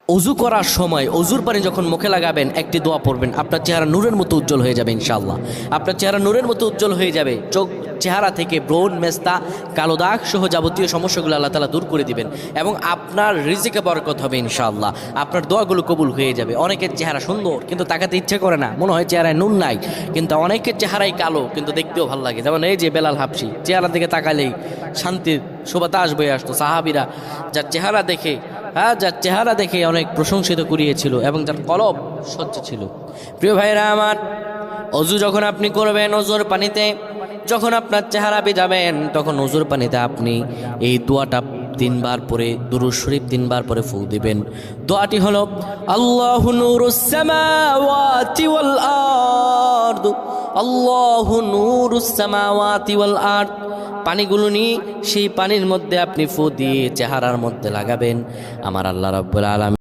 অজু করার সময় অজুর পানি যখন মুখে লাগাবেন একটি দোয়া পড়বেন, আপনার চেহারা নূরের মতো উজ্জ্বল হয়ে যাবে ইনশাআল্লাহ। আপনার চেহারা নূরের মতো উজ্জ্বল হয়ে যাবে, চেহারা থেকে ব্রণ, মেস্তা, কালো দাগ সহ যাবতীয় সমস্যাগুলো আল্লাহ তাআলা দূর করে দিবেন এবং আপনার রিজিকে বরকত হবে ইনশাআল্লাহ। আপনার দোয়াগুলো কবুল হয়ে যাবে। অনেকের চেহারা সুন্দর কিন্তু তাকাতে ইচ্ছে করে না, মনে হয় চেহারায় নুন নাই, কিন্তু অনেকের চেহারাই কালো কিন্তু দেখতেও ভালো লাগে। যেমন এই যে বেলাল হাবশি, চেহারা দিকে তাকালেই শান্তির সুবাতাস বয়ে আসতো। সাহাবীরা যার চেহারা দেখে অনেক প্রশংসিত করিয়েছিল এবং যার কলব স্বচ্ছ ছিল। প্রিয় ভাইরা আমার, অজু যখন আপনি করবেন, অজুর পানিতে যখন আপনার চেহারা ভিজাবেন, তখন অজুর পানিতে আপনি এই দোয়াটা 3 বার পরে, দুরূদ শরীফ 3 বার পরে ফু দিবেন। দোয়াটি হলো আল্লাহু নূরুস সামাওয়াতি ওয়াল আরদ, আল্লাহু নূরুস সামাওয়াতি ওয়াল আরদ। পানিগুলো নিয়ে সেই পানির মধ্যে আপনি ফু দিয়ে চেহারার মধ্যে লাগাবেন। আমার আল্লাহ রাব্বুল আলামিন